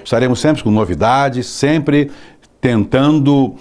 Estaremos sempre com novidades, sempre tentando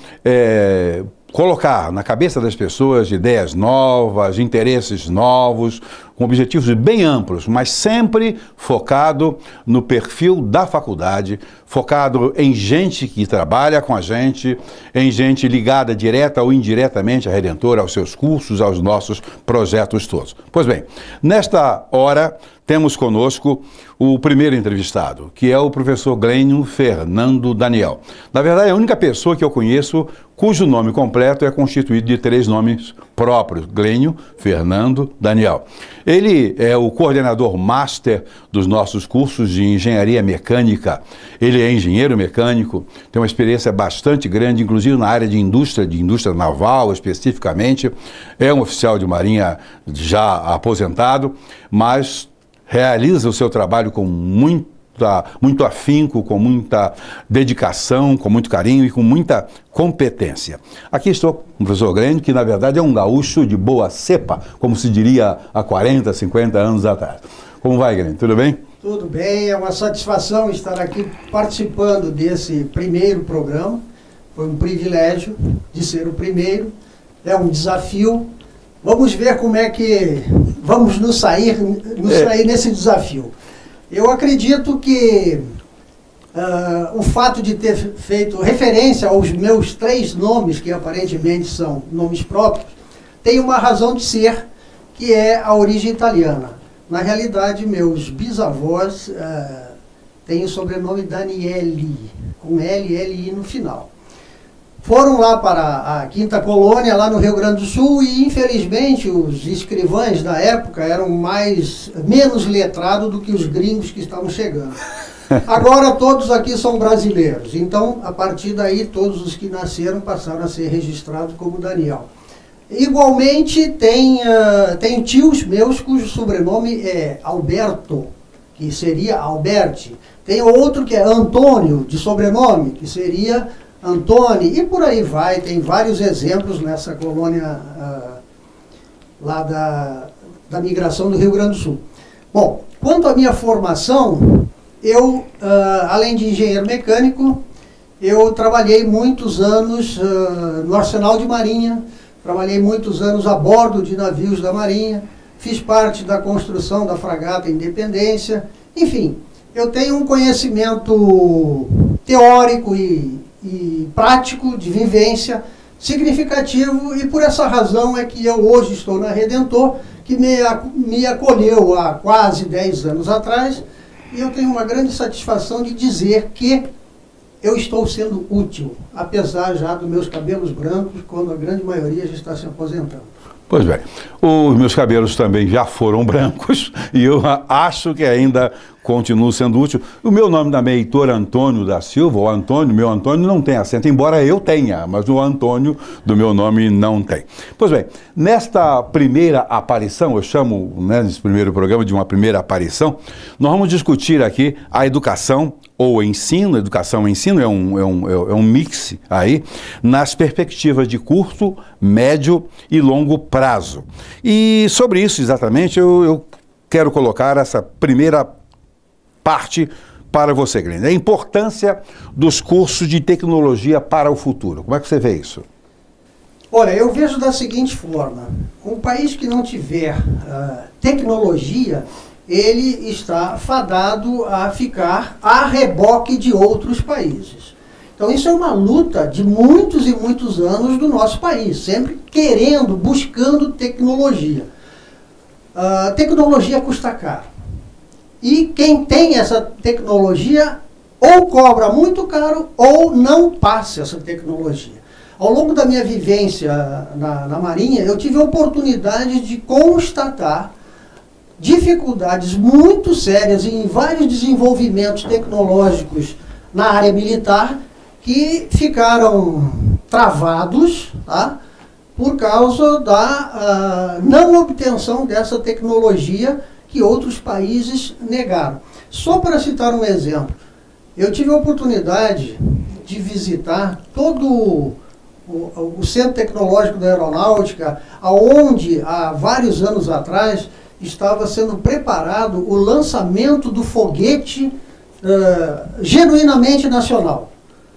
colocar na cabeça das pessoas ideias novas, interesses novos, com objetivos bem amplos, mas sempre focado no perfil da faculdade, focado em gente que trabalha com a gente, em gente ligada direta ou indiretamente à Redentor, aos seus cursos, aos nossos projetos todos. Pois bem, nesta hora temos conosco o primeiro entrevistado, que é o professor Glênio Fernando Daniel. Na verdade, é a única pessoa que eu conheço cujo nome completo é constituído de 3 nomes próprios, Glênio Fernando Daniel. Ele é o coordenador master dos nossos cursos de engenharia mecânica. Ele é engenheiro mecânico, tem uma experiência bastante grande, inclusive na área de indústria naval especificamente. É um oficial de marinha já aposentado, mas realiza o seu trabalho com muito afinco, com muita dedicação, com muito carinho e com muita competência. Aqui estou com o professor Glênio, que na verdade é um gaúcho de boa cepa, como se diria há 40, 50 anos atrás. Como vai, Glênio? Tudo bem? Tudo bem, é uma satisfação estar aqui participando desse primeiro programa. Foi um privilégio de ser o primeiro, é um desafio. Vamos ver como é que vamos nos sair nesse desafio. Eu acredito que o fato de ter feito referência aos meus 3 nomes, que aparentemente são nomes próprios, tem uma razão de ser, que é a origem italiana. Na realidade, meus bisavós têm o sobrenome Danieli, com L-L-I no final. Foram lá para a Quinta Colônia, lá no Rio Grande do Sul, e infelizmente os escrivães da época eram menos letrados do que os gringos que estavam chegando. Agora todos aqui são brasileiros, então a partir daí todos os que nasceram passaram a ser registrados como Daniel. Igualmente tem tios meus cujo sobrenome é Alberto, que seria Alberti. Tem outro que é Antônio, de sobrenome, que seria Antônio, e por aí vai. Tem vários exemplos nessa colônia lá da migração do Rio Grande do Sul. Bom, quanto à minha formação, eu, além de engenheiro mecânico, eu trabalhei muitos anos no Arsenal de Marinha, trabalhei muitos anos a bordo de navios da Marinha, fiz parte da construção da fragata Independência, enfim, eu tenho um conhecimento teórico e prático, de vivência, significativo, e por essa razão é que eu hoje estou na Redentor, que me acolheu há quase 10 anos atrás, e eu tenho uma grande satisfação de dizer que eu estou sendo útil, apesar já dos meus cabelos brancos, quando a grande maioria já está se aposentando. Pois bem, os meus cabelos também já foram brancos e eu acho que ainda continuo sendo útil. O meu nome também é Heitor Antônio da Silva, o Antônio, meu Antônio não tem acento, embora eu tenha, mas o Antônio do meu nome não tem. Pois bem, nesta primeira aparição, eu chamo, nesse primeiro programa de uma primeira aparição, nós vamos discutir aqui a educação ou ensino, educação e ensino é um mix aí, nas perspectivas de curto, médio e longo prazo. E sobre isso exatamente eu quero colocar essa primeira parte para você, Glênio. A importância dos cursos de tecnologia para o futuro. Como é que você vê isso? Olha, eu vejo da seguinte forma: um país que não tiver tecnologia, ele está fadado a ficar a reboque de outros países. Então isso é uma luta de muitos e muitos anos do nosso país, sempre querendo, buscando tecnologia. Tecnologia custa caro. E quem tem essa tecnologia ou cobra muito caro ou não passa essa tecnologia. Ao longo da minha vivência na Marinha, eu tive a oportunidade de constatar dificuldades muito sérias em vários desenvolvimentos tecnológicos na área militar que ficaram travados, tá, por causa da não obtenção dessa tecnologia que outros países negaram. Só para citar um exemplo, eu tive a oportunidade de visitar todo o Centro Tecnológico da Aeronáutica, onde há vários anos atrás estava sendo preparado o lançamento do foguete genuinamente nacional.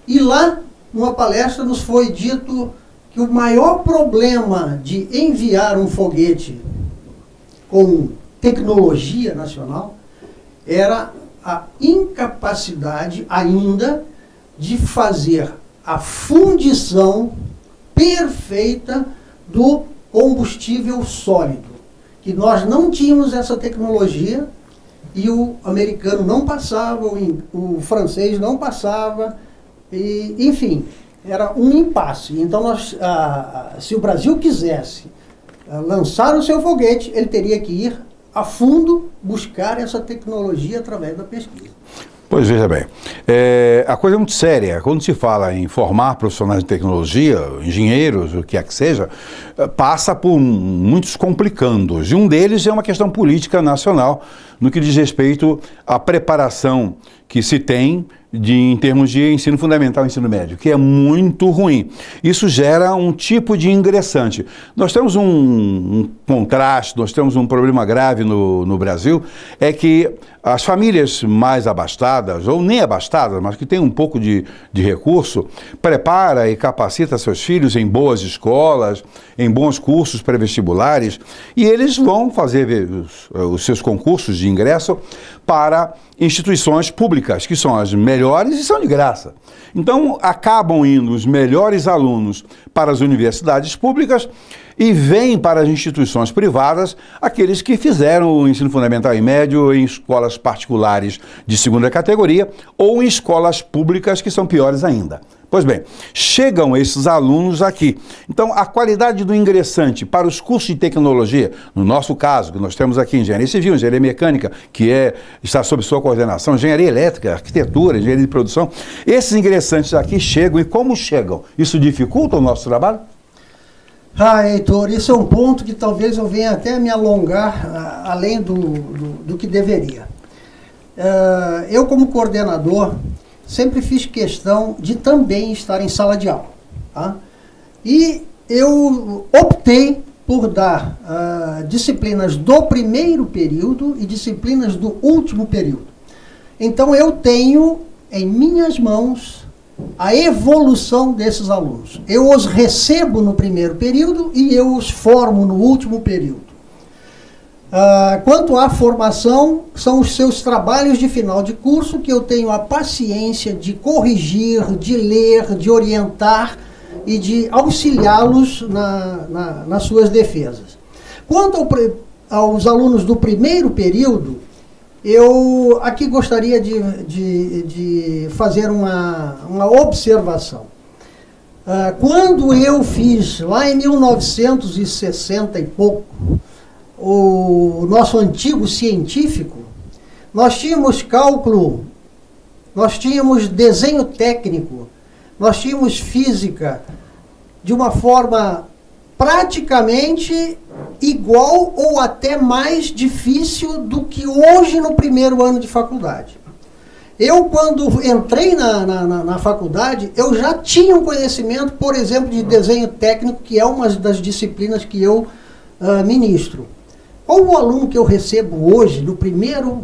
E lá, numa palestra, nos foi dito que o maior problema de enviar um foguete com tecnologia nacional era a incapacidade ainda de fazer a fundição perfeita do combustível sólido. Que nós não tínhamos essa tecnologia e o americano não passava, o francês não passava, e, enfim, era um impasse. Então, se o Brasil quisesse lançar o seu foguete, ele teria que ir a fundo buscar essa tecnologia através da pesquisa. Pois veja bem, a coisa é muito séria. Quando se fala em formar profissionais de tecnologia, engenheiros, o que é que seja, passa por muitos complicandos. E um deles é uma questão política nacional, no que diz respeito à preparação que se tem em termos de ensino fundamental e ensino médio, que é muito ruim. Isso gera um tipo de ingressante. Nós temos um contraste, nós temos um problema grave no Brasil, é que as famílias mais abastadas, ou nem abastadas, mas que têm um pouco de recurso, prepara e capacita seus filhos em boas escolas, em bons cursos pré-vestibulares, e eles vão fazer os seus concursos de ingresso para instituições públicas, que são as melhores e são de graça. Então, acabam indo os melhores alunos para as universidades públicas e vêm para as instituições privadas aqueles que fizeram o ensino fundamental e médio em escolas particulares de segunda categoria ou em escolas públicas que são piores ainda. Pois bem, chegam esses alunos aqui. Então, a qualidade do ingressante para os cursos de tecnologia, no nosso caso, que nós temos aqui engenharia civil, engenharia mecânica, que está sob sua coordenação, engenharia elétrica, arquitetura, engenharia de produção, esses ingressantes aqui chegam e como chegam? Isso dificulta o nosso trabalho? Heitor, isso é um ponto que talvez eu venha até me alongar além do que deveria. Eu, como coordenador, sempre fiz questão de também estar em sala de aula. Tá? E eu optei por dar disciplinas do primeiro período e disciplinas do último período. Então eu tenho em minhas mãos a evolução desses alunos. Eu os recebo no primeiro período e eu os formo no último período. Quanto à formação, são os seus trabalhos de final de curso que eu tenho a paciência de corrigir, de ler, de orientar e de auxiliá-los nas suas defesas. Quanto aos alunos do primeiro período, eu aqui gostaria de fazer uma observação. Quando eu fiz, lá em 1960 e pouco, o nosso antigo científico, nós tínhamos cálculo, nós tínhamos desenho técnico, nós tínhamos física de uma forma praticamente igual ou até mais difícil do que hoje no primeiro ano de faculdade. Eu, quando entrei na faculdade, eu já tinha um conhecimento, por exemplo, de desenho técnico, que é uma das disciplinas que eu ministro. Qual o aluno que eu recebo hoje, no primeiro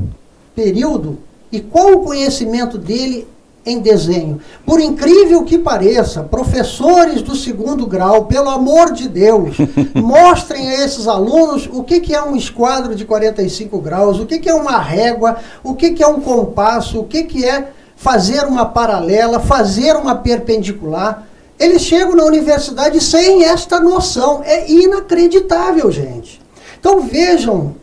período, e qual o conhecimento dele em desenho? Por incrível que pareça, professores do segundo grau, pelo amor de Deus, mostrem a esses alunos o que é um esquadro de 45 graus, o que é uma régua, o que é um compasso, o que é fazer uma paralela, fazer uma perpendicular. Eles chegam na universidade sem esta noção. É inacreditável, gente. Então vejam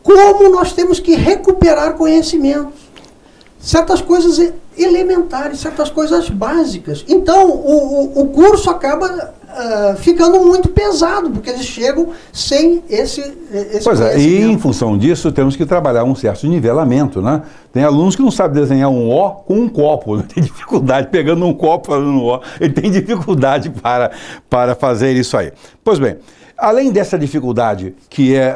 como nós temos que recuperar conhecimentos. Certas coisas elementares, certas coisas básicas. Então o curso acaba ficando muito pesado, porque eles chegam sem esse Pois é, e em função disso temos que trabalhar um certo nivelamento, né? Tem alunos que não sabem desenhar um O com um copo, né? Tem dificuldade pegando um copo fazendo um O, ele tem dificuldade para fazer isso aí. Pois bem, além dessa dificuldade, que é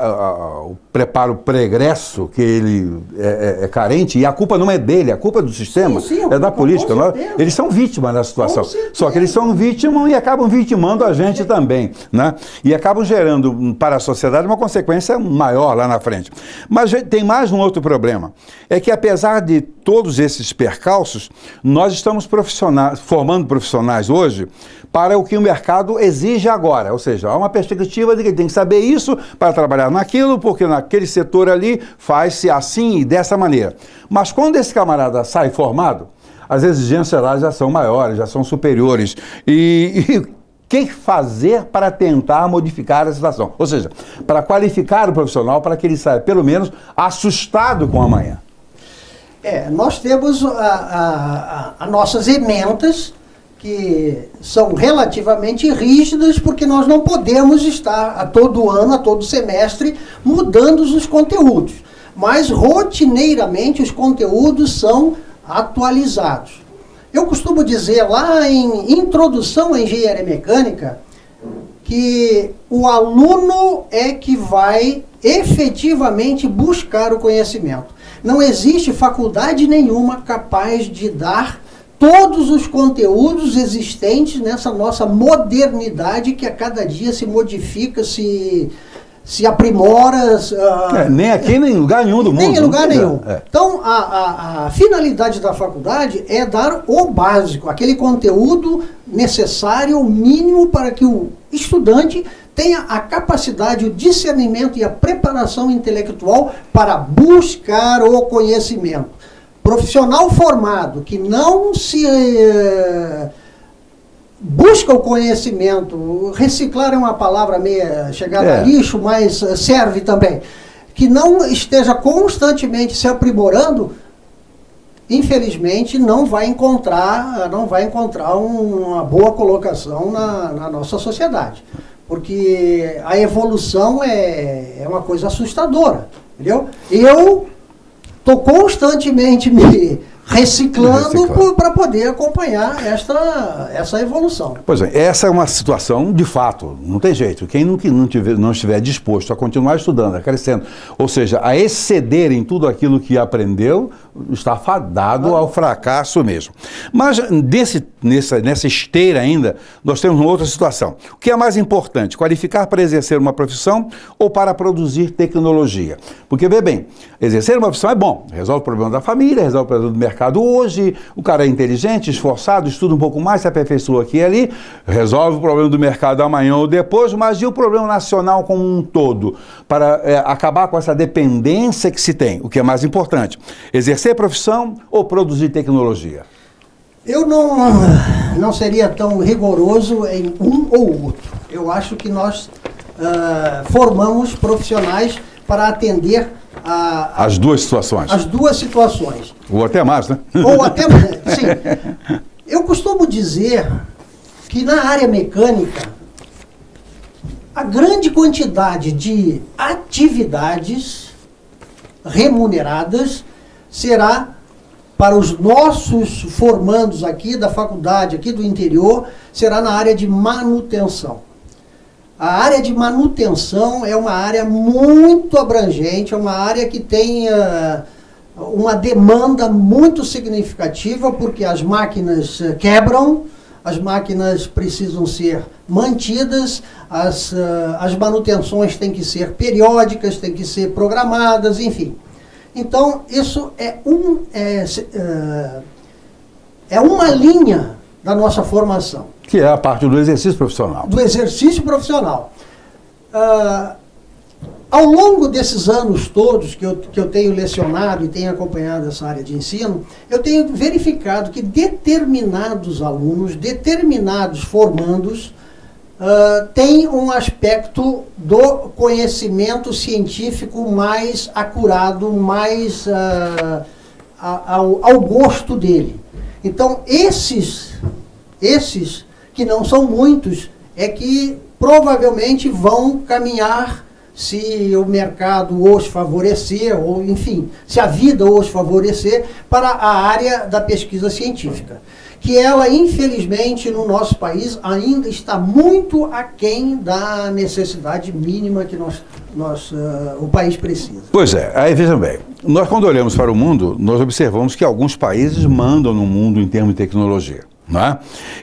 o preparo pregresso, que ele é carente, e a culpa não é dele, a culpa é do sistema, é da política. Eles são vítimas da situação. Só que eles são vítimas e acabam vitimando a gente também, né? E acabam gerando para a sociedade uma consequência maior lá na frente. Mas tem mais um outro problema, é que apesar de todos esses percalços, nós estamos formando profissionais hoje para o que o mercado exige agora, ou seja, há uma perspectiva de que ele tem que saber isso para trabalhar naquilo, porque naquele setor ali faz-se assim e dessa maneira. Mas quando esse camarada sai formado, as exigências lá já são maiores, já são superiores. E o que fazer para tentar modificar a situação? Ou seja, para qualificar o profissional para que ele saia, pelo menos, assustado com amanhã. Nós temos as nossas emendas, que são relativamente rígidas, porque nós não podemos estar a todo ano, a todo semestre, mudando os conteúdos. Mas, rotineiramente, os conteúdos são atualizados. Eu costumo dizer lá em Introdução à Engenharia Mecânica que o aluno é que vai efetivamente buscar o conhecimento. Não existe faculdade nenhuma capaz de dar todos os conteúdos existentes nessa nossa modernidade que a cada dia se modifica, se aprimora. Nem aqui, nem em lugar nenhum do mundo. Nem em lugar nenhum. Então, a finalidade da faculdade é dar o básico, aquele conteúdo necessário, o mínimo, para que o estudante tenha a capacidade, o discernimento e a preparação intelectual para buscar o conhecimento. Profissional formado que não se busca o conhecimento, reciclar é uma palavra meio chegada a lixo, mas serve também, que não esteja constantemente se aprimorando, infelizmente não vai encontrar uma boa colocação na nossa sociedade, porque a evolução é uma coisa assustadora, entendeu? Eu estou constantemente me reciclando para poder acompanhar essa evolução. Pois é, essa é uma situação de fato, não tem jeito. Quem não estiver disposto a continuar estudando, a crescendo, ou seja, a exceder em tudo aquilo que aprendeu, está fadado ao fracasso mesmo. Mas nessa esteira ainda, nós temos uma outra situação. O que é mais importante, qualificar para exercer uma profissão ou para produzir tecnologia? Porque, vê bem, exercer uma profissão é bom, resolve o problema da família, resolve o problema do mercado hoje, o cara é inteligente, esforçado, estuda um pouco mais, se aperfeiçoa aqui e ali, resolve o problema do mercado amanhã ou depois, mas e o problema nacional como um todo? Para acabar com essa dependência que se tem, o que é mais importante, exercer profissão ou produzir tecnologia? Eu não seria tão rigoroso em um ou outro. Eu acho que nós formamos profissionais para atender as duas situações. As duas situações. Ou até mais, né? Ou até mais, sim. Eu costumo dizer que na área mecânica, a grande quantidade de atividades remuneradas será para os nossos formandos aqui da faculdade, aqui do interior, será na área de manutenção. A área de manutenção é uma área muito abrangente, é uma área que tem uma demanda muito significativa, porque as máquinas quebram, as máquinas precisam ser mantidas, as manutenções têm que ser periódicas, têm que ser programadas, enfim. Então, isso é uma linha da nossa formação. Que é a parte do exercício profissional. Do exercício profissional. Ao longo desses anos todos que eu tenho lecionado e tenho acompanhado essa área de ensino, eu tenho verificado que determinados alunos, determinados formandos, têm um aspecto do conhecimento científico mais acurado, mais ao gosto dele. Então, esses que não são muitos, é que provavelmente vão caminhar, se o mercado os favorecer, ou enfim, se a vida os favorecer, para a área da pesquisa científica, que ela, infelizmente, no nosso país, ainda está muito aquém da necessidade mínima que o país precisa. Pois é, aí vejam bem, nós quando olhamos para o mundo, nós observamos que alguns países mandam no mundo em termos de tecnologia, não é?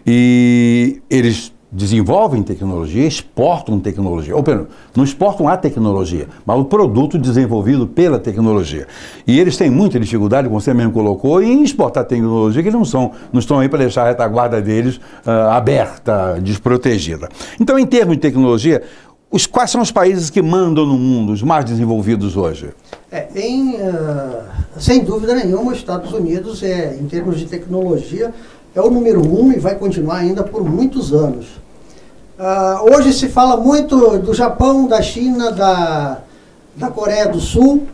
E eles desenvolvem tecnologia, exportam tecnologia, ou pelo não exportam a tecnologia, mas o produto desenvolvido pela tecnologia. E eles têm muita dificuldade, como você mesmo colocou, em exportar tecnologia, que eles não estão aí para deixar a retaguarda deles aberta, desprotegida. Então, em termos de tecnologia, quais são os países que mandam no mundo, os mais desenvolvidos hoje? Sem dúvida nenhuma, os Estados Unidos, em termos de tecnologia, é o número 1 e vai continuar ainda por muitos anos. Hoje se fala muito do Japão, da China, da Coreia do Sul,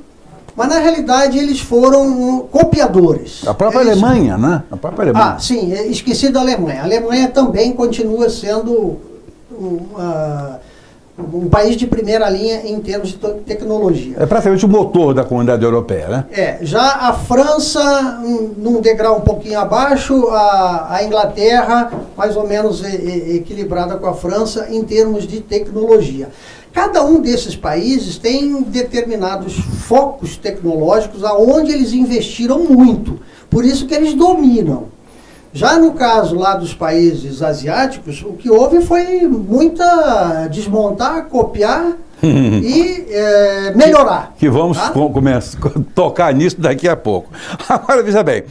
mas na realidade eles foram copiadores. A própria Alemanha, né? A própria Alemanha. Sim, esqueci da Alemanha. A Alemanha também continua sendo um país de primeira linha em termos de tecnologia. É praticamente o motor da comunidade europeia, né? Já a França, num degrau um pouquinho abaixo, a Inglaterra, mais ou menos equilibrada com a França em termos de tecnologia. Cada um desses países tem determinados focos tecnológicos aonde eles investiram muito, por isso que eles dominam. Já no caso lá dos países asiáticos, o que houve foi muita desmontar, copiar e melhorar. Que vamos começar a tocar nisso daqui a pouco. Agora, veja bem,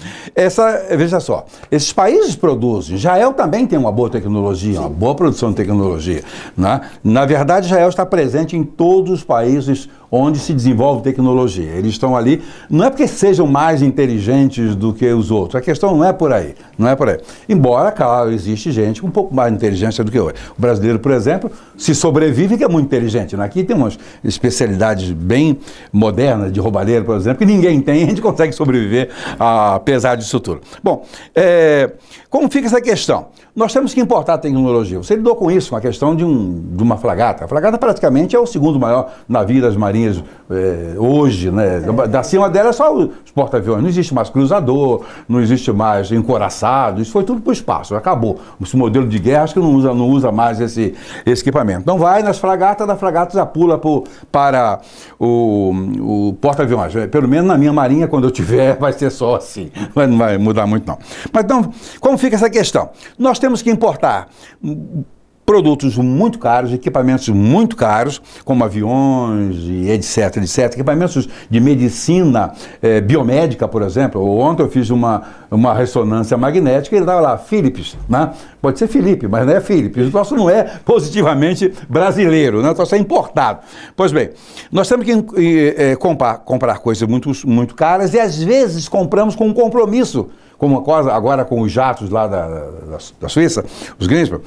veja só, esses países produzem, Israel também tem uma boa tecnologia, sim, uma boa produção de tecnologia, né? Na verdade, Israel está presente em todos os países onde se desenvolve tecnologia. Eles estão ali, não é porque sejam mais inteligentes do que os outros, a questão não é por aí, não é por aí. Embora, claro, existe gente com um pouco mais de inteligência do que eu. O brasileiro, por exemplo, se sobrevive, que é muito inteligente, né? Aqui tem umas especialidades bem modernas de roubalheiro, por exemplo, que ninguém tem, a gente consegue sobreviver apesar disso tudo. Bom, como fica essa questão? Nós temos que importar tecnologia. Você lidou com isso, com a questão de uma fragata. A fragata praticamente é o segundo maior navio das marinhas hoje, né? Acima dela é só os porta-aviões. Não existe mais cruzador, não existe mais encoraçado, isso foi tudo para o espaço, acabou. Esse modelo de guerra acho que não usa mais esse equipamento. Então vai nas fragatas, da fragata já pula para o porta-aviões. Pelo menos na minha marinha, quando eu tiver, vai ser só assim. Não vai mudar muito não. Mas então, como fica essa questão? Nós temos que importar produtos muito caros, equipamentos muito caros, como aviões e etc, equipamentos de medicina biomédica, por exemplo. Ontem eu fiz uma ressonância magnética e ele estava lá, Philips, né? Pode ser Felipe, mas não é Philips. O troço não é positivamente brasileiro, né? O troço é importado. Pois bem, nós temos que comprar coisas muito caras e às vezes compramos com um compromisso, como agora com os jatos lá da Suíça, os Greenspur,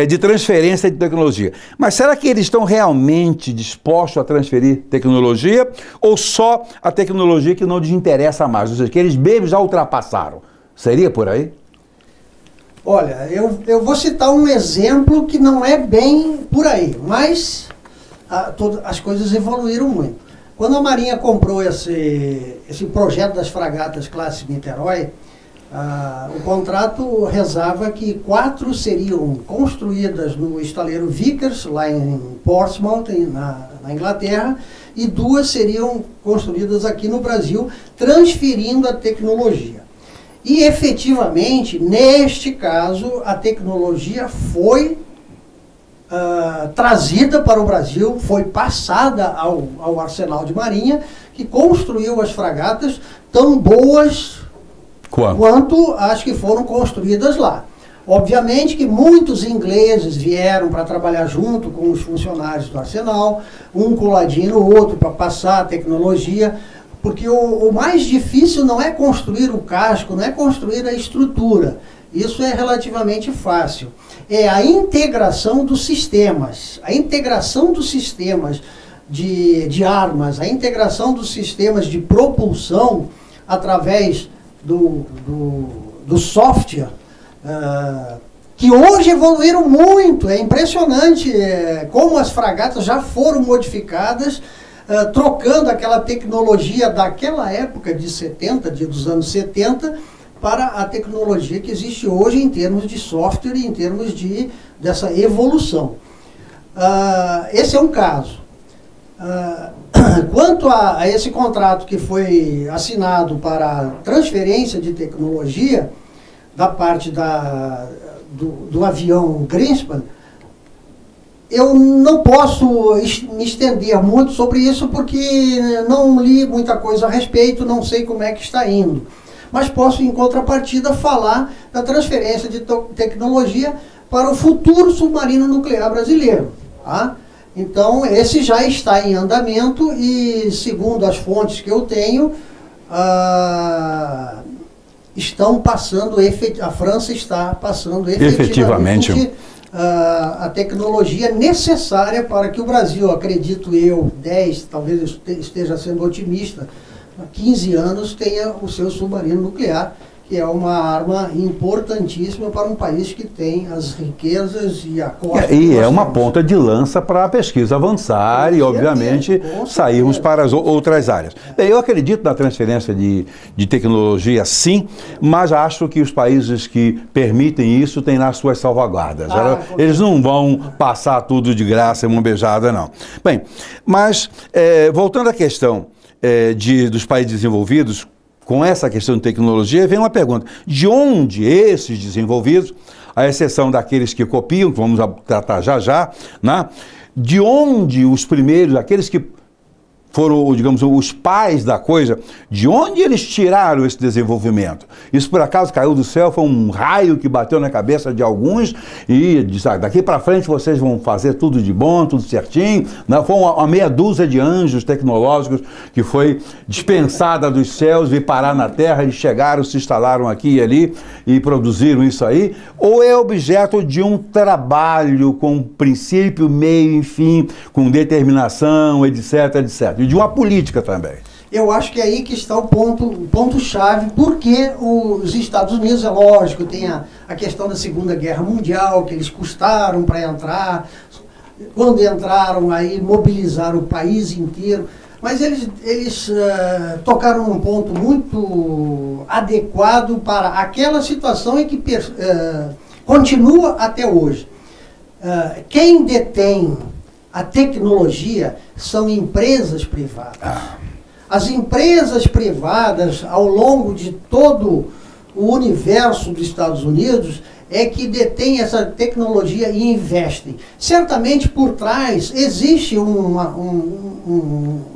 de transferência de tecnologia. Mas será que eles estão realmente dispostos a transferir tecnologia ou só a tecnologia que não lhes interessa mais? Ou seja, que eles mesmos já ultrapassaram? Seria por aí? Olha, eu vou citar um exemplo que não é bem por aí, mas as coisas evoluíram muito. Quando a Marinha comprou esse projeto das fragatas classe Niterói, o contrato rezava que 4 seriam construídas no estaleiro Vickers, lá em Portsmouth, na Inglaterra, e 2 seriam construídas aqui no Brasil, transferindo a tecnologia. E efetivamente, neste caso, a tecnologia foi trazida para o Brasil, foi passada ao Arsenal de Marinha, que construiu as fragatas tão boas quanto as que foram construídas lá. Obviamente que muitos ingleses vieram para trabalhar junto com os funcionários do Arsenal, um coladinho no outro para passar a tecnologia, porque o mais difícil não é construir o casco, não é construir a estrutura. Isso é relativamente fácil. É a integração dos sistemas. A integração dos sistemas de armas, a integração dos sistemas de propulsão através do software, que hoje evoluíram muito. É impressionante como as fragatas já foram modificadas, trocando aquela tecnologia daquela época de 70, dos anos 70, para a tecnologia que existe hoje em termos de software e em termos dessa evolução. Esse é um caso. Quanto a esse contrato que foi assinado para transferência de tecnologia da parte do avião Greenspan, eu não posso me estender muito sobre isso porque não li muita coisa a respeito, não sei como é que está indo. Mas posso, em contrapartida, falar da transferência de tecnologia para o futuro submarino nuclear brasileiro. Tá? Então, esse já está em andamento e, segundo as fontes que eu tenho, estão passando, a França está passando efetivamente a tecnologia necessária para que o Brasil, acredito eu, 10, talvez eu esteja sendo otimista, 15 anos tenha o seu submarino nuclear, que é uma arma importantíssima para um país que tem as riquezas e a costa. E é uma ponta de lança para a pesquisa avançar e, obviamente, sairmos para as outras áreas. Bem, eu acredito na transferência de tecnologia, sim, mas acho que os países que permitem isso têm nas suas salvaguardas. Eles não vão passar tudo de graça em uma beijada, não. Bem, mas, voltando à questão dos países desenvolvidos, com essa questão de tecnologia, vem uma pergunta: de onde esses desenvolvidos, à exceção daqueles que copiam, que vamos tratar já, né? De onde os primeiros, aqueles que foram, digamos, os pais da coisa, de onde eles tiraram esse desenvolvimento? Isso por acaso caiu do céu, foi um raio que bateu na cabeça de alguns e disse: daqui para frente vocês vão fazer tudo de bom, tudo certinho. Não, foi uma meia dúzia de anjos tecnológicos que foi dispensada dos céus, veio parar na terra, eles chegaram, se instalaram aqui e ali e produziram isso aí? Ou é objeto de um trabalho com princípio, meio e fim, com determinação, etc, etc. E de uma política também? Eu acho que é aí que está o ponto-chave, porque os Estados Unidos, é lógico, tem a questão da Segunda Guerra Mundial, que eles custaram para entrar, quando entraram aí mobilizaram o país inteiro, mas eles tocaram num ponto muito adequado para aquela situação e que continua até hoje. Quem detém a tecnologia são empresas privadas. As empresas privadas, ao longo de todo o universo dos Estados Unidos, é que detêm essa tecnologia e investem. Certamente por trás existe um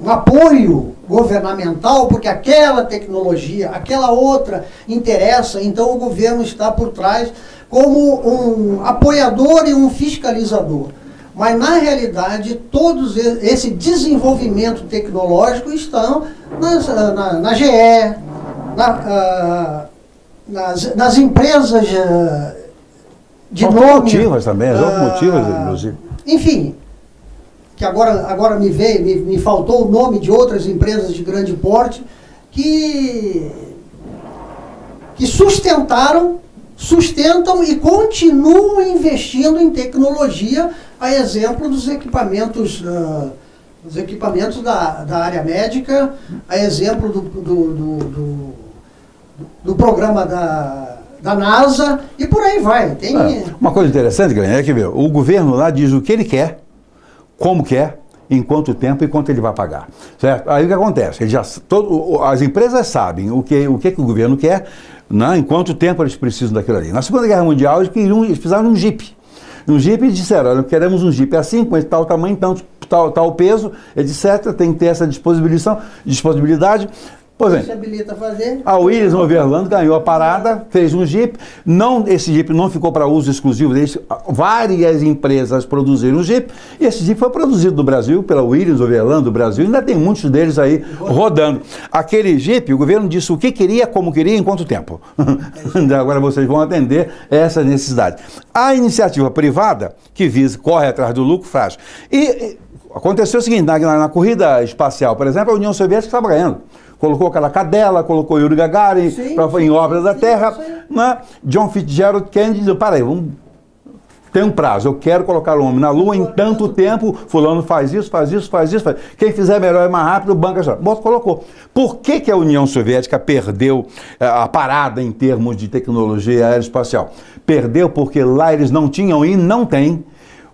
apoio governamental, porque aquela tecnologia, aquela outra interessa, então o governo está por trás como um apoiador e um fiscalizador. Mas, na realidade, todo esse desenvolvimento tecnológico estão na GE, nas empresas de automotivas também, as automotivas, inclusive. Enfim, que agora me faltou o nome de outras empresas de grande porte que sustentam e continuam investindo em tecnologia, a exemplo dos equipamentos da área médica, a exemplo do programa da NASA, e por aí vai. Uma coisa interessante, Guilherme, é que o governo lá diz o que ele quer, como quer, em quanto tempo e quanto ele vai pagar. Certo? Aí o que acontece? As empresas sabem o que o governo quer, né, em quanto tempo eles precisam daquilo ali. Na Segunda Guerra Mundial, eles precisaram de um Jeep. Um Jeep, e disseram: olha, queremos um Jeep assim, com esse tal tamanho, tal peso, etc. Tem que ter essa disponibilidade. Pois bem, a Willis Overland ganhou a parada, fez um Jeep. Esse Jeep não ficou para uso exclusivo deles, várias empresas produziram um Jeep, e esse Jeep foi produzido no Brasil, pela Willis Overland do Brasil, ainda tem muitos deles aí rodando. Aquele Jeep, o governo disse o que queria, como queria, em quanto tempo. Agora vocês vão atender essa necessidade. A iniciativa privada, que corre atrás do lucro, faz. E aconteceu o seguinte: na corrida espacial, por exemplo, a União Soviética estava ganhando. Colocou aquela cadela, colocou Yuri Gagarin em Obra da Terra. Né? John Fitzgerald Kennedy disse: para aí, Tem um prazo, eu quero colocar o homem na Lua em tanto tempo, fulano faz isso, faz isso, faz isso, faz... Quem fizer melhor e mais rápido, o banco já colocou. Por que que a União Soviética perdeu a parada em termos de tecnologia aeroespacial? Perdeu porque lá eles não tinham e não têm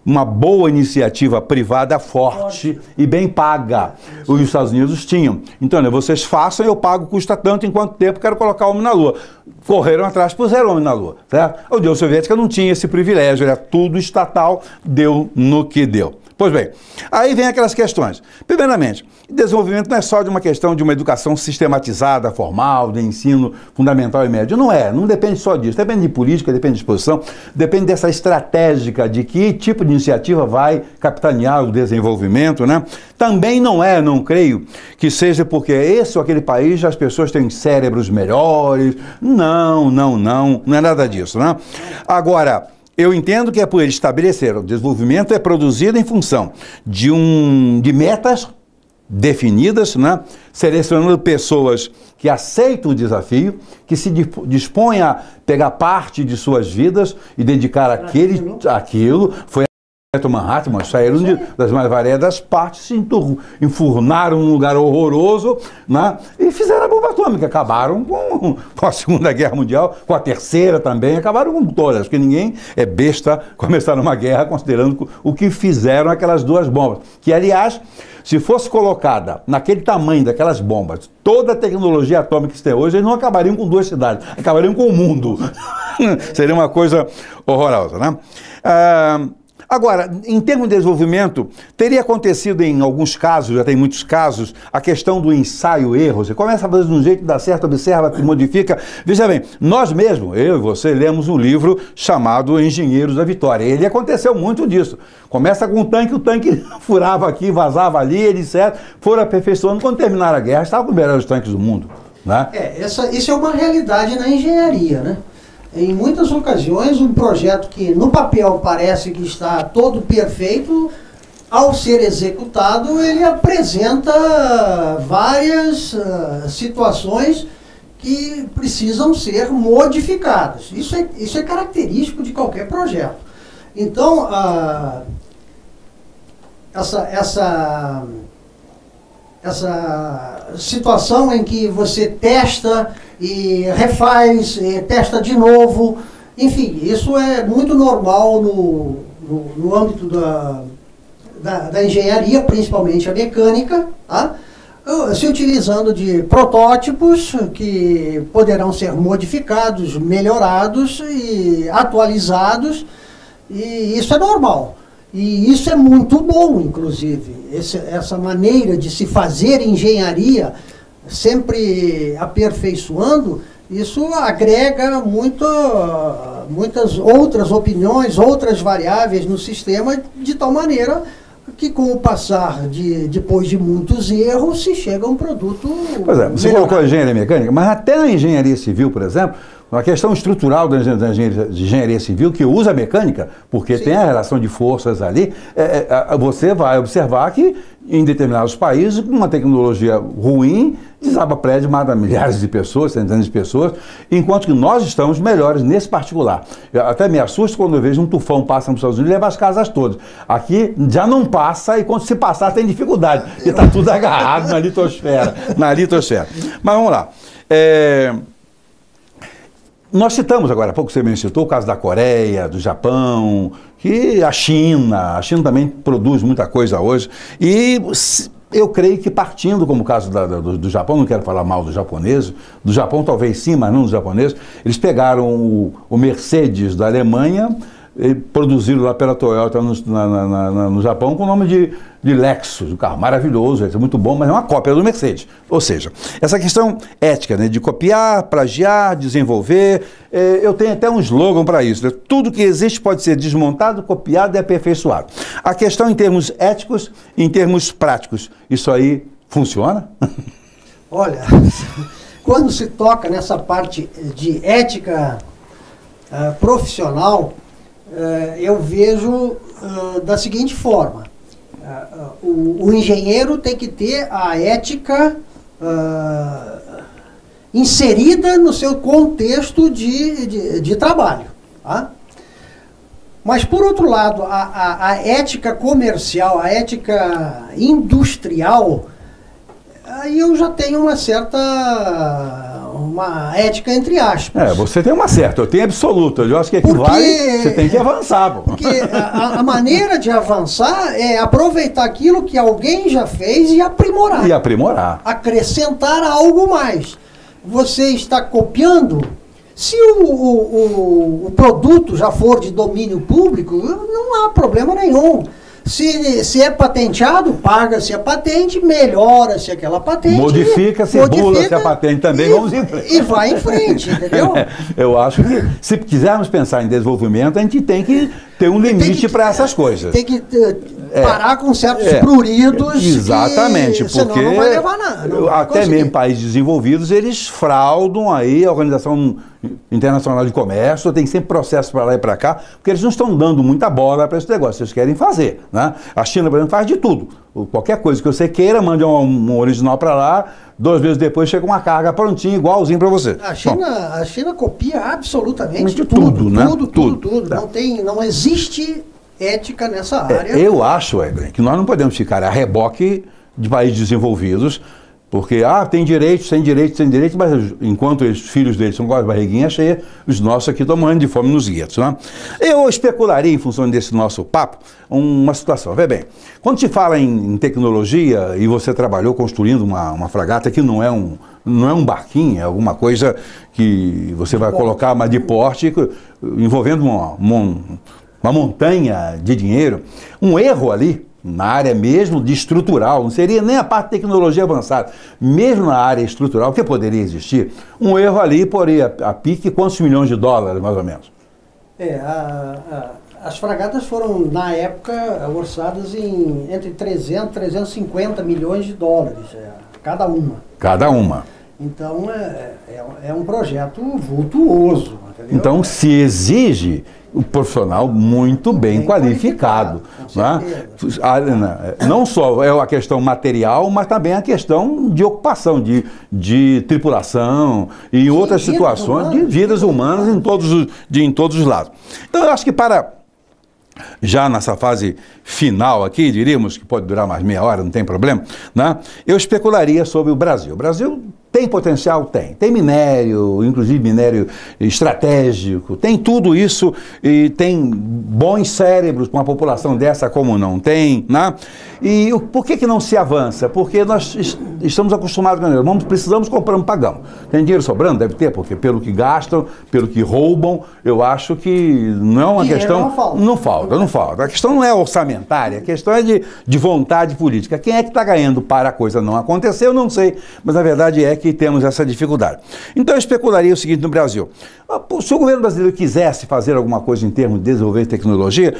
uma boa iniciativa privada forte e bem paga. Os Estados Unidos tinham. Então, né, vocês façam, eu pago, custa tanto, em quanto tempo quero colocar o homem na Lua. Correram atrás, puseram o homem na Lua. Certo? A União Soviética não tinha esse privilégio, era tudo estatal, deu no que deu. Pois bem, aí vem aquelas questões. Primeiramente, desenvolvimento não é só de uma questão de uma educação sistematizada, formal, de ensino fundamental e médio. Não é, não depende só disso. Depende de política, depende de disposição, depende dessa estratégica de que tipo de iniciativa vai capitanear o desenvolvimento, né? Também não é, não creio, que seja porque esse ou aquele país as pessoas têm cérebros melhores. Não é nada disso, né? Agora, eu entendo que é por estabelecer o desenvolvimento é produzido em função de metas definidas, né? Selecionando pessoas que aceitam o desafio, que se dispõem a pegar parte de suas vidas e dedicar aquilo. Foi Manhattan, mas saíram das mais variadas partes, se enfurnaram num lugar horroroso, né? E fizeram a bomba atômica, acabaram com a Segunda Guerra Mundial, com a Terceira também, acabaram com todas, porque ninguém é besta começar uma guerra considerando o que fizeram aquelas duas bombas, que aliás, se fosse colocada naquele tamanho daquelas bombas, toda a tecnologia atômica que tem hoje, eles não acabariam com duas cidades, acabariam com o mundo. Seria uma coisa horrorosa, né? Agora, em termos de desenvolvimento, teria acontecido em alguns casos, já tem muitos casos, a questão do ensaio-erro. Você começa a fazer de um jeito, dá certo, observa, modifica. Veja bem, nós mesmos, eu e você, lemos um livro chamado Engenheiros da Vitória. Ele aconteceu muito disso. Começa com o tanque furava aqui, vazava ali, etc. Foram aperfeiçoando. Quando terminaram a guerra, estavam com os melhores tanques do mundo, né? Isso é uma realidade na engenharia, né? Em muitas ocasiões, um projeto que no papel parece que está todo perfeito, ao ser executado, ele apresenta várias situações que precisam ser modificadas. Isso é característico de qualquer projeto. Então, essa situação em que você testa e refaz, e testa de novo, enfim, isso é muito normal no âmbito da engenharia, principalmente a mecânica, tá? Se utilizando de protótipos que poderão ser modificados, melhorados e atualizados, e isso é normal. E isso é muito bom, inclusive, essa maneira de se fazer engenharia, sempre aperfeiçoando, isso agrega muitas outras opiniões, outras variáveis no sistema, de tal maneira que com o passar depois de muitos erros, se chega a um produto... Pois é, você colocou a engenharia mecânica, mas até na engenharia civil, por exemplo, uma questão estrutural da engenharia civil que usa a mecânica, porque Sim. tem a relação de forças ali, você vai observar que em determinados países, com uma tecnologia ruim, desaba prédio, mata milhares de pessoas, centenas de pessoas, enquanto que nós estamos melhores nesse particular. Eu até me assusto quando eu vejo um tufão passando nos Estados Unidos e leva as casas todas. Aqui já não passa e quando se passar tem dificuldade, porque está tudo agarrado na litosfera. Mas vamos lá. Nós citamos agora há pouco, você me citou o caso da Coreia, do Japão, que a China também produz muita coisa hoje, e eu creio que partindo como o caso do Japão, não quero falar mal dos japoneses, do Japão talvez sim, mas não dos japoneses, eles pegaram o Mercedes da Alemanha, produziram lá pela Toyota no Japão com o nome de Lexus, um carro maravilhoso, é muito bom, mas é uma cópia do Mercedes. Ou seja, essa questão ética, né, de copiar, plagiar, desenvolver, eu tenho até um slogan para isso, né? Tudo que existe pode ser desmontado, copiado e aperfeiçoado. A questão em termos éticos, em termos práticos, isso aí funciona? Olha, quando se toca nessa parte de ética profissional, eu vejo da seguinte forma: o engenheiro tem que ter a ética inserida no seu contexto de trabalho, tá? Mas, por outro lado, a ética comercial, a ética industrial, aí eu já tenho uma ética entre aspas. Você tem uma certa, eu tenho absoluta. Eu acho que equivale, você tem que avançar. Porque a maneira de avançar é aproveitar aquilo que alguém já fez e aprimorar. E aprimorar. Acrescentar algo mais. Você está copiando. Se o produto já for de domínio público, não há problema nenhum. Se é patenteado, paga-se a patente, melhora-se aquela patente. Modifica-se, bula-se a patente também, vamos em frente. E vai em frente, entendeu? Eu acho que, se quisermos pensar em desenvolvimento, a gente tem que ter um limite para essas coisas. Tem que parar com certos pruridos. Exatamente, porque senão não vai levar nada. Até mesmo países desenvolvidos, eles fraudam aí a Organização Internacional de Comércio, tem sempre processo para lá e para cá, porque eles não estão dando muita bola para esse negócio, eles querem fazer, né? A China, por exemplo, faz de tudo. Qualquer coisa que você queira, mande um original para lá, 2 meses depois chega uma carga prontinha, igualzinho para você. A China copia absolutamente tudo, né? Tudo. Não existe ética nessa área. Eu acho, Edwin, que nós não podemos ficar a reboque de países desenvolvidos, porque, tem direitos, sem direitos, mas enquanto os filhos deles são com as barriguinhas cheias, os nossos aqui estão morrendo de fome nos guetos, né? Eu especularia, em função desse nosso papo, uma situação. Vê bem, quando se fala em tecnologia, e você trabalhou construindo uma fragata que não é um barquinho, é alguma coisa que você vai colocar, mas de porte, envolvendo uma montanha de dinheiro, um erro ali, na área mesmo de estrutural, não seria nem a parte de tecnologia avançada, mesmo na área estrutural, que poderia existir, um erro ali poderia a pique quantos milhões de dólares, mais ou menos? As fragatas foram, na época, orçadas entre 300 e 350 milhões de dólares, cada uma. Cada uma. Então, é um projeto vultuoso. Entendeu? Então, se exige um profissional muito bem qualificado. Né? Não só é a questão material, mas também a questão de ocupação, de tripulação e outras situações de vidas humanas em todos os lados. Então, eu acho que já nessa fase final aqui, diríamos que pode durar mais meia hora, não tem problema, né? Eu especularia sobre o Brasil. O Brasil tem potencial? Tem minério, inclusive minério estratégico, tem tudo isso e tem bons cérebros com uma população dessa como não tem, né? E por que não se avança? Porque nós estamos acostumados com isso, precisamos comprar, pagamos. Tem dinheiro sobrando? Deve ter, porque pelo que gastam, pelo que roubam, eu acho que não é uma questão... Não falta. A questão não é orçamentária, a questão é de vontade política. Quem é que está ganhando para a coisa não acontecer, eu não sei, mas a verdade é que temos essa dificuldade. Então eu especularia o seguinte no Brasil: se o governo brasileiro quisesse fazer alguma coisa em termos de desenvolver tecnologia,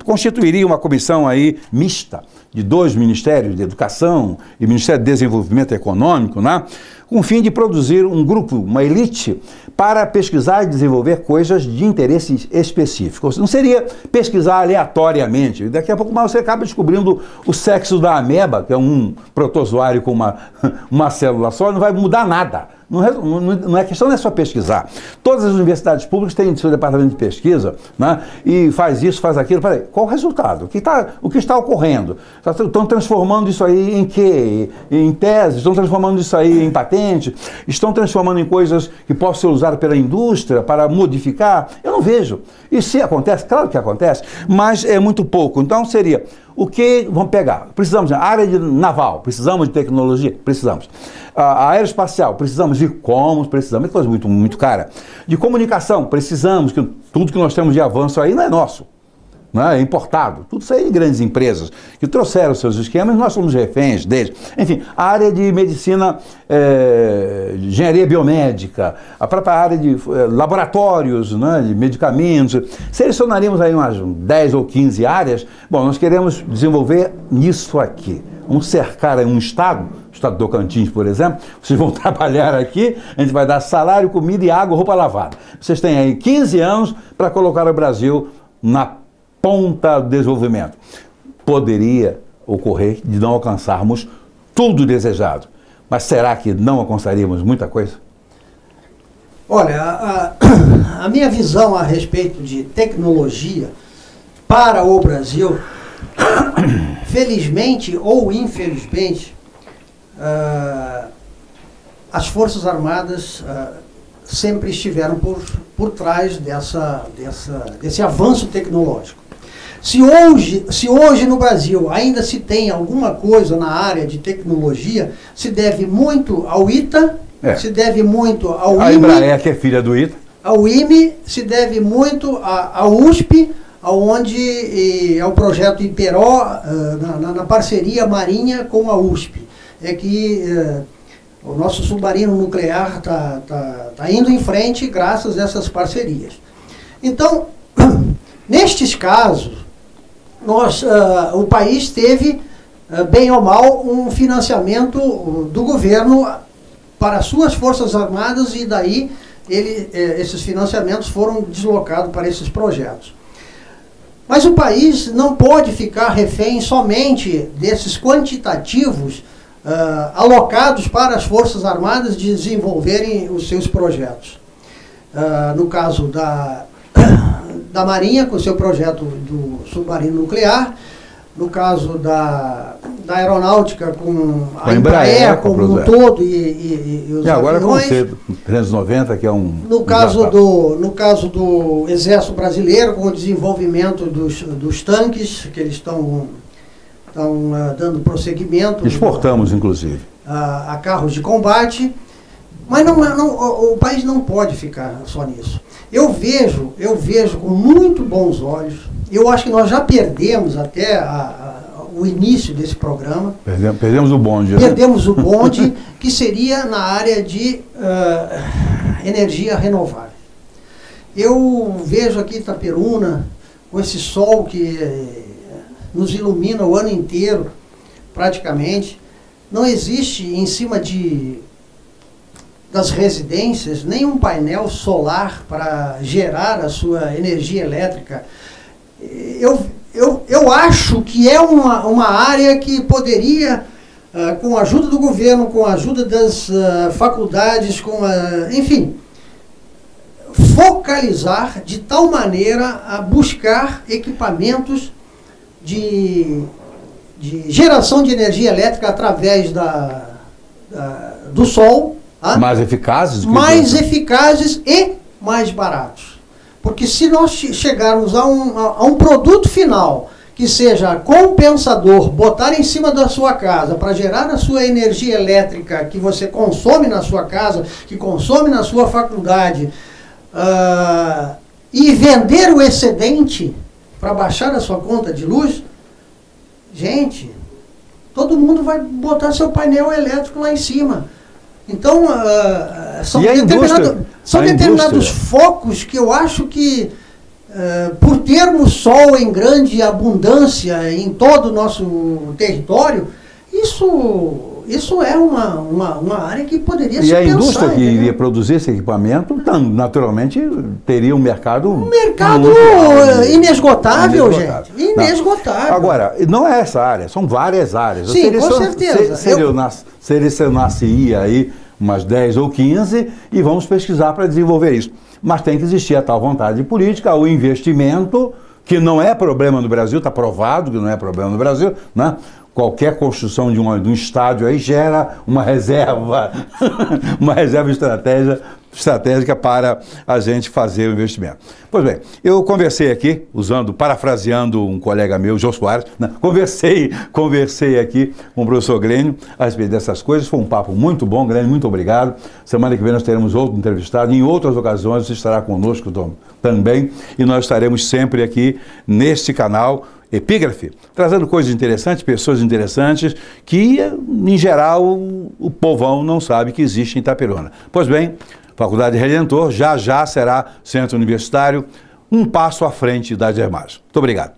constituiria uma comissão aí mista de 2 ministérios, de Educação e Ministério de Desenvolvimento Econômico, né? Com o fim de produzir um grupo, uma elite, para pesquisar e desenvolver coisas de interesses específicos. Não seria pesquisar aleatoriamente. Daqui a pouco mais você acaba descobrindo o sexo da ameba, que é um protozoário com uma célula só, não vai mudar nada. Não é questão, não é só pesquisar. Todas as universidades públicas têm seu departamento de pesquisa, né? E faz isso, faz aquilo. Peraí, qual o resultado? O que está ocorrendo? Estão transformando isso aí em quê? Em tese? Estão transformando isso aí em patente? Estão transformando em coisas que possam ser usadas pela indústria para modificar? Eu não vejo. E se acontece, claro que acontece, mas é muito pouco. Então seria... O que vamos pegar? Precisamos, área naval, precisamos de tecnologia? Precisamos. A aeroespacial, precisamos de como? Precisamos, é coisa muito, muito cara. De comunicação, precisamos, que tudo que nós temos de avanço aí não é nosso. Não é importado. Tudo isso aí de grandes empresas que trouxeram seus esquemas, nós somos reféns deles. Enfim, a área de medicina, de engenharia biomédica, a própria área de laboratórios, né, de medicamentos. Selecionaríamos aí umas 10 ou 15 áreas. Bom, nós queremos desenvolver isso aqui. Vamos cercar aí um estado, o estado do Tocantins, por exemplo. Vocês vão trabalhar aqui, a gente vai dar salário, comida e água, roupa lavada. Vocês têm aí 15 anos para colocar o Brasil na ponta do desenvolvimento. Poderia ocorrer de não alcançarmos tudo desejado, mas será que não alcançaríamos muita coisa? Olha, a minha visão a respeito de tecnologia para o Brasil, felizmente ou infelizmente, as Forças Armadas sempre estiveram por trás desse avanço tecnológico. Se hoje no Brasil ainda se tem alguma coisa na área de tecnologia, se deve muito ao ITA, se deve muito ao IME. A Embraer, que é filha do ITA. Ao IME, se deve muito à USP, onde é o projeto Iperó, na parceria marinha com a USP. É que o nosso submarino nuclear está indo em frente graças a essas parcerias. Então, nestes casos, o país teve, bem ou mal, um financiamento do governo para as suas Forças Armadas e daí esses financiamentos foram deslocados para esses projetos. Mas o país não pode ficar refém somente desses quantitativos alocados para as Forças Armadas desenvolverem os seus projetos. No caso da Marinha, com o seu projeto do submarino nuclear, no caso da Aeronáutica, com a Embraer como um todo e os agora aviões. Com o C-390, que é um... No caso do Exército Brasileiro, com o desenvolvimento dos tanques, que eles estão dando prosseguimento. Exportamos, inclusive. A carros de combate. Mas o país não pode ficar só nisso. Eu vejo com muito bons olhos. Eu acho que nós já perdemos até o início desse programa. Perdemos o bonde. Perdemos o bonde, que seria na área de energia renovável. Eu vejo aqui Itaperuna, com esse sol que nos ilumina o ano inteiro, praticamente. Não existe em cima das residências nenhum painel solar para gerar a sua energia elétrica. Eu acho que é uma área que poderia, com a ajuda do governo, com a ajuda das faculdades, enfim, focalizar de tal maneira a buscar equipamentos de geração de energia elétrica através do sol. Mais eficazes? Mais eficazes e mais baratos. Porque se nós chegarmos a um produto final que seja compensador, botar em cima da sua casa para gerar a sua energia elétrica que você consome na sua casa, que consome na sua faculdade, e vender o excedente para baixar a sua conta de luz, gente, todo mundo vai botar seu painel elétrico lá em cima. Então, são determinados focos que eu acho que, por termos sol em grande abundância em todo o nosso território, isso é uma área que poderia se pensar. E a indústria que iria produzir esse equipamento, naturalmente, teria um mercado... Inesgotável, gente. Inesgotável. Agora, não é essa área, são várias áreas. Sim, com certeza. Selecionar-se aí umas 10 ou 15 e vamos pesquisar para desenvolver isso. Mas tem que existir a tal vontade política, o investimento, que não é problema no Brasil, está provado que não é problema no Brasil, né? Qualquer construção de um estádio aí gera uma reserva, uma reserva estratégica para a gente fazer o investimento. Pois bem, eu conversei aqui, parafraseando um colega meu, Jô Soares, né? Conversei aqui com o professor Glênio a respeito dessas coisas. Foi um papo muito bom, Glênio, muito obrigado. Semana que vem nós teremos outro entrevistado, em outras ocasiões você estará conosco também, e nós estaremos sempre aqui neste canal Epígrafe, trazendo coisas interessantes, pessoas interessantes, que, em geral, o povão não sabe que existe em Itaperuna. Pois bem, Faculdade Redentor já será centro universitário, um passo à frente da Germás. Muito obrigado.